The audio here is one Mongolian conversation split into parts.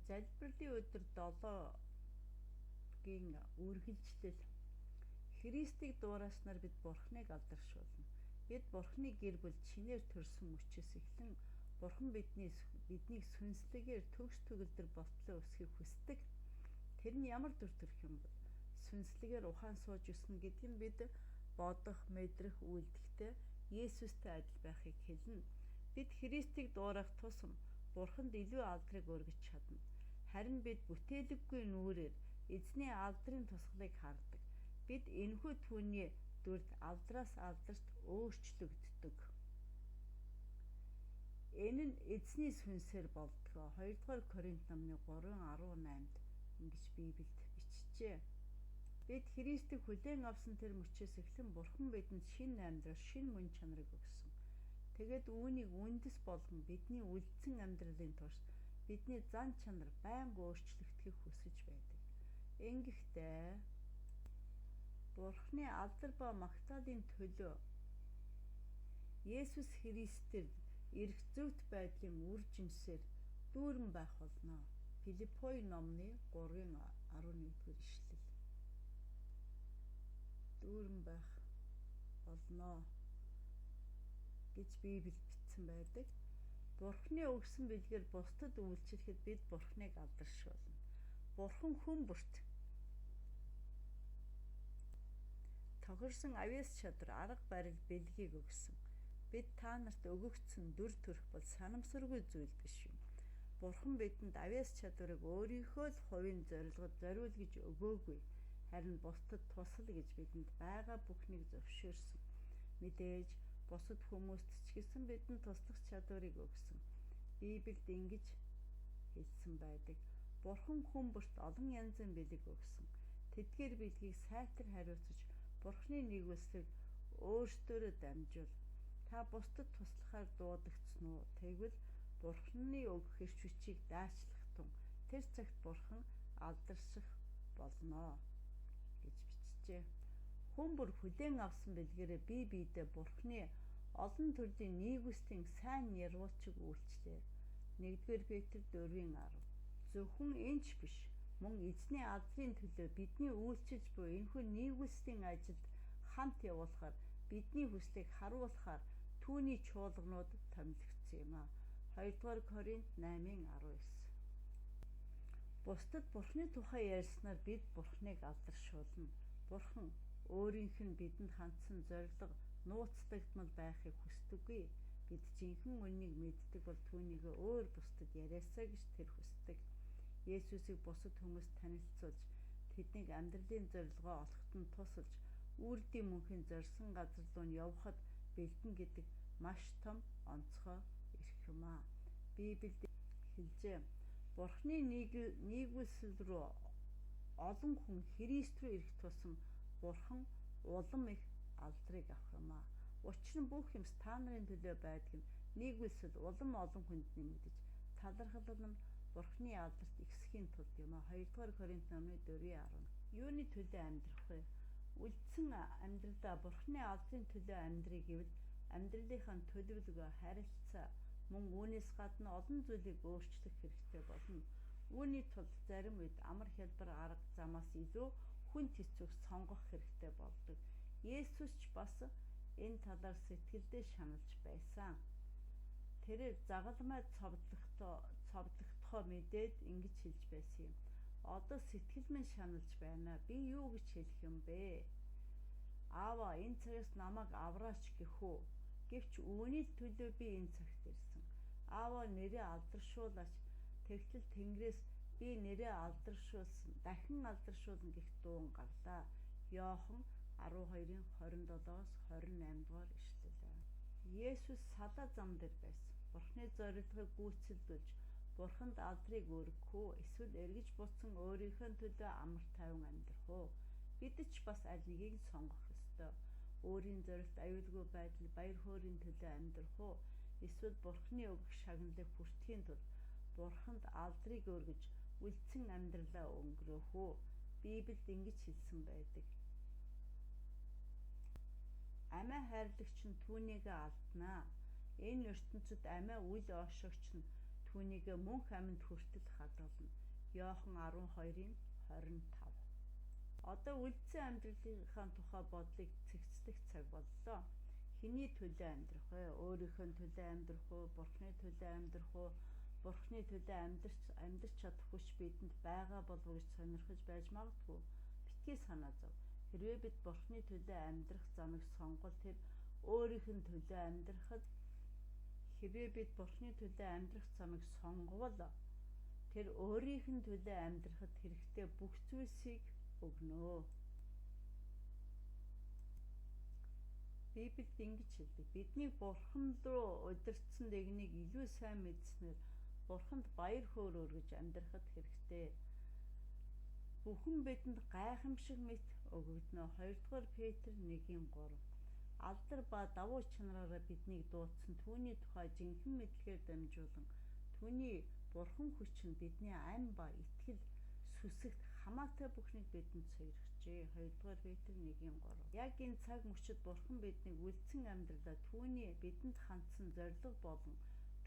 Залбирлын өдөр 7-гийн үргэлжлэл. Христийг дуураснаар бид Бурхныг алдаршуулна. Бид Бурхны гэр бүл чинээр төрсөн учраас эхлэн Бурхан биднийг сүнслэгээр төгс төгөлдөр болтлоо өсгөхийг хүсдэг. Тэр нь ямар дүр төрх юм бэ? Сүнслэгээр ухаан сууж өснө гэдэг нь бид бодох, мэдрэх, үйлдэхтэй Есүстэй адил байхыг хэлнэ. Бид Христийг дуурах тусам Бурханд илүү алдрыг өргөж чадна. Харин бид бүтээлэггүй нүрээр эзний алдрын тусгалыг хардаг. Бид энэхүү түүний дүрд алдраас алдарт өөрчлөгддөг. Энэ нь эзний сүнсээр болдгоо. 2 дугаар Коринт номны 3:18-д ингэж Библиэд бичжээ. Бид Христийг хүлээн авсан тэр мөчөөс эхлэн Бурхан бидэнд шинэ амьдрал, шинэ мөн чанарыг өгсөн. Тэгээд үүнийг үндэс болгон бидний үлдсэн амьдралын турш бидний зан чанар байнга өөрчлөгдөхийг хүсэж байдаг. Ингэхдээ Бурханы алдар ба магтаалын төлөө Есүс Христээр эрх зөвхт байдлын үр жимсээр дүүрэн байх болно. Филиппой номны 3:11-р ишлэл. Дүүрэн байх болно гэж Библиэд бичсэн байдаг. Бурхны өгсөн бэлгээр бусдад үйлчлэхэд бид Бурхныг алдаршуулна. Бурхан хүн бүрт тохирсон авьяас чадвар, арга барил, бэлгийг өгсөн. Бид та нарт өгөгдсөн дүр төрх бол санамсаргүй зүйл биш юм. Бурхан бидэнд авьяас чадварыг өөрийнхөө л хувийн зорилгод зориул гэж өгөөгүй. Харин бусдад тусал гэж бидэнд байгаа бүхнийг зөвшөөрсөн. Мэдээж бусад хүмүүст ч гэсэн бидэнд туслах чадварыг өгсөн. Библиэд ингэж хэлсэн байдаг. Бурхан хүн бүрт олон янзын бэлэг өгсөн. Тэдгээр бэлгийг сайтар хариуцаж Бурханы нэгүслийг өөрсдөө дамжуул. Та бусдад туслахаар дуудагдсан уу? Тэгвэл Бурханы өгөх эрч хүчийг даачлах тун тэр цагт Бурхан алдарших болно гэж бичжээ. Хүн бүр хүлээн авсан бэлгээрээ бие биедээ Бурханы олон төрлийн нийгүслийн сайн нэрвуулчиг үйлчлээ. 1-р Петр 4:10. Зөвхөн энэч биш, мөн эзний алдрын төлөө бидний үйлчилж буй энэхүү нийгүслийн ажилд хамт явуулахаар бидний хүслийг харуулахаар түүний чуулганууд томилогдсон юм а. 2-р Коринт 8:19. Бусдад Бурхны тухай ярьснаар бид Бурхныг алдаршуулна. Бурхан өөрийнх нь бидэнд хандсан зорилго нууцдагдмал байхыг хүсдэггүй. Бид жинхэнэ үннийг мэддэг бол түүнийг өөр бусдад яриасаа гэж тэр хүсдэг. Есүсийг бусад хүмүүст танилцуулж, тэднийг амьдралын зорилгоо олоход нь тусалж, үрдийн мөнхийн зорьсон газар руу нь явхад бэлдэн гэдэг маш том онцгой эрх юм а. Библиэд хэлжээ. Бурхны нийгүүлсэл рүү олон хүн Христ рүү ирэх тусам Бурхан улам их алдрыг авах юм а. Учир нь бүх юмс та нарын төлөө байдаг нь нийгүүлсэл улам олон хүнд нэмэгдэж талархал нь Бурхны алдарт ихсхийн тулд юм а. 2-р Коринт номны 4:10. Юуны төлөө амьдрах вэ? Үлдсэн амьдралдаа Бурхны алдрын төлөө амьдрыг гэвэл амьдралынхаа төлөвлөгөө, харилцаа, мөн үүнээс гадна олон зүйлийг өөрчлөх хэрэгтэй болно. Үүний тулд зарим үед амар хялбар арга замаас илүү хүн тэцүүх сонгох хэрэгтэй болдог. Есүс ч бас энэ талаар сэтгэлдээ шаналж байсан. Тэрээр загалмай цовдлогдохоо мэдээд ингэж хэлж байсан юм. Одоо сэтгэл минь шаналж байна. Би юу гэж хэлэх юм бэ? Аава, энэ цагаас намайг авраач гэх үү? Гэвч үүний төлөө би энэ цагт ирсэн. Аава нэрээ алдаршуулаач. Тэгтэл Тэнгэрээс би нэрээ алдаршуулсан, дахин алдаршуулна гэх дуун гарлаа. Иохан 12:27-28 дугаар ишлэл. Есүс салаа зам дээр байсан. Бурхны зорилгыг гүйцэлдүүлж, Бурханд алдрыг өргөх үү? Эсвэл эргэж буцсан өөрийнхөө төлөө амар тайван амьдрах уу? Бид ч бас аль нэгийг сонгох ёстой. Өөрийн зорилт аюулгүй байдал, баяр хөөрийн төлөө амьдрах уу? Эсвэл Бурхны өгөх шагналыг хүртэхийн тулд Бурханд алдрыг өргөж, үлдсэн амьдралаа өнгөрөөх үү? Библиэд ингэж хэлсэн байдаг. Амиа хайрлагч нь түүнийг алднаа. Энэ ертөнцид амиа үл оошогч нь түүнийг мөнх амьд хүртэл хадгална. Иохан 12:25. Одоо үлдсэн амьдралынхаа тухай бодлыг цэгцлэх цаг боллоо. Хэний төлөө амьдрах вэ? Өөрийнхөө төлөө амьдрах уу? Бурхны төлөө амьдрах уу? Бурхны төлөө амьдрч чадах хүч бидэнд байгаа болов уу гэж сонирхож байж магадгүй. Битгий санаа зов. Хэрвээ бид Бурхны төлөө амьдрах замыг сонгол тэр өөрийнх нь төлөө амьдрахад тэр өөрийнх нь төлөө амьдрахад хэрэгтэй бүх зүйлсийг өгнө. Библиэд ингэж хэлдэг. Бидний Бурхан руу удирдсан дэгнийг илүү сайн мэдснээр Бурханд баяр хөөр өргөж амьдрахад хэрэгтэй. Бүхэн бидэнд гайхамшиг мэт өгөгдөнө. 2-р Петр 1:3. Алдар ба давуу чанараараа биднийг дуудсан түүний тухай жинхэнэ мэдлэгээр дамжуулан түүний Бурхан хүч нь бидний ам ба итгэл сүсэгт хамаатай бүхнийг бидэнд сойрхжээ. 2-р Петр 1:3. Яг энэ цаг мөчид Бурхан биднийг үлдсэн амьдралаа түүний бидэнд хандсан зориг болон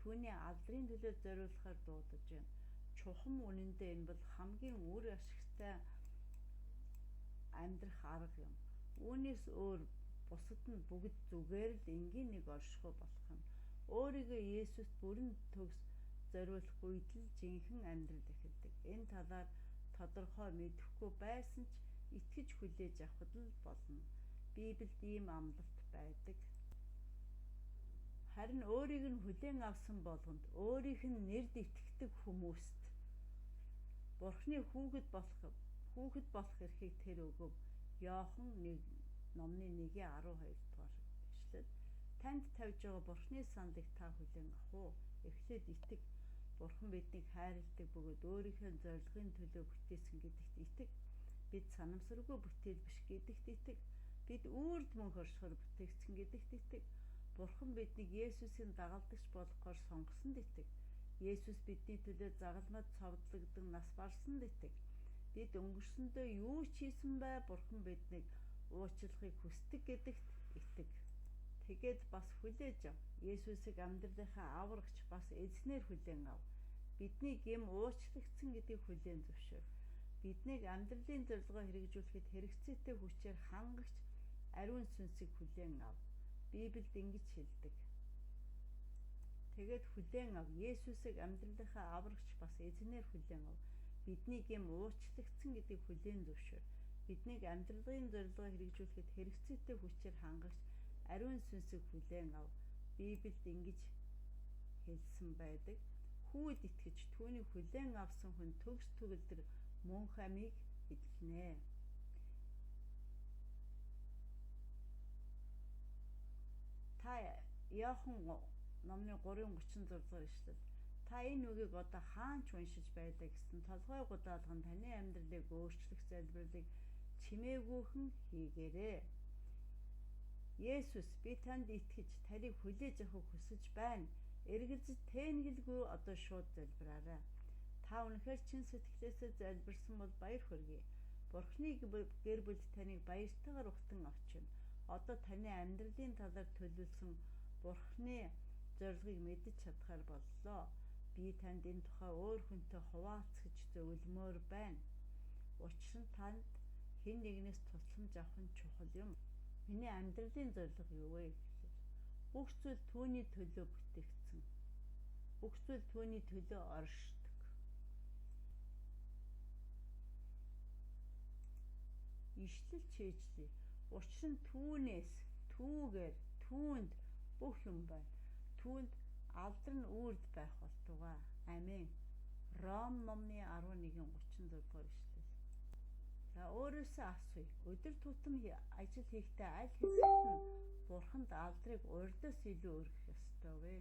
түүний алдрын төлөө зориулахаар дуудаж байна. Чухам үнэндээ энэ бол хамгийн үр ашигтай амьдрах арга юм. Үүнээс өөр бусад нь бүгд зүгээр л энгийн нэг оршихуй болох юм. Өөрийгөө Есүст бүрэн төгс зориулах үед л жинхэнэ амьдрал эхэлдэг. Энэ талаар тодорхой мэдэхгүй байсан ч итгэж хүлээж авахд л болно. Библиэд ийм амлалт байдаг. Харин өөрийг нь хүлээн авсан болгонд өөрийнх нь нэрд итгэдэг хүмүүст Бурхны хүүхэд болох эрхийг тэр өгөв. Иохан 1:12 дугаар ишлэл. Танд тавьж байгаа Бурхны саналыг та хүлээн авах уу? Эхлээд итэг. Бурхан биднийг хайрладаг бөгөөд өөрийнхөө зорилгын төлөө бүтээсэн гэдэгт итэг. Бид санамсаргүй бүтээл биш гэдэгт итэг. Бид үрд мөнх оршихоор бүтээгдсэн гэдэгт итэг. Бурхан биднийг Есүсийн дагалдагч болгохоор сонгосон итэг. Есүс бидний төлөө загалмайд цовдлогдсон нас барсанд итэг. Бид өнгөрсөндөө юу ч хийсэн бай Бурхан биднийг уучлахыг хүсдэг гэдэгт итэг. Тэгээд бас хүлээж ав. Есүсийг амьдралынхаа аврагч бас эзнэр хүлээн ав. Бидний гэм уучлагдсан гэдгийг хүлээн зөвшөөр. Биднийг амьдралын зорилгоо хэрэгжүүлэхэд хэрэгцээтэй хүчээр хангагч ариун сүнсийг хүлээн ав. Библиэд ингэж хэлдэг. Тэгээд хүлээн ав. Есүсийг амьдралынхаа аврагч бас эзнэр хүлээн ав. Бидний гэм уучлагдсан гэдгийг хүлээн зөвшөөр. Биднийг амьдралын зорилгоо хэрэгжүүлэхэд хэрэгцээтэй хүчээр хангагч ариун сүнсийг хүлээн ав. Библиэд ингэж хэлсэн байдаг. Хүүд итгэж түүний хүлээн авсан хүн төгс төгөлдөр мөнх амийг эдэлнэ. Та Иохан номны 3:36 дугаар ишлэл. Та энэ үгийг одоо хаанч уншиж байлаа гэсэн толгой гудаалган таны амьдралыг өөрчлөх залбирлыг чимээгүйхэн хийгээрэй. Есүс би танд итгэж тарийг хүлээж авахыг хүсэж байна. Эргэлзэж тэнгэлгүй одоо шууд залбираарай. Та үнэхээр чин сэтгэлээсээ залбирсан бол баяр хүргэе. Бурхны гэр бүл таныг баяртайгаар ухтан авчина. Одоо таны амьдралын талаар төлөвлөсөн Бурхны зорилгыг мэдэж чадхаар боллоо. Би танд энэ тухай өөр хүнтэй хуваалцаж зөвлөмөр байна. Учир нь танд хэн нэгнээс тусламж авах нь чухал юм. Миний амьдралын зорилго юу вэ? Бүх зүйл түүний төлөө бүтээгдсэн. Бүх зүйл түүний төлөө оршдог. Ишлэл чийжлээ. Учир нь түүнээс, түүгээр, түүнд бүх юм байна. Түүнд алдар нь үрд байх болтугай. Амен. Ром номны 11:36 дугаар ишлэл. За өөрөөсөө асууя. Өдөр тутам ажил хийхдээ аль хэсэгт нь Бурханд алдрыг урьдаас илүү өргөх ёстой вэ?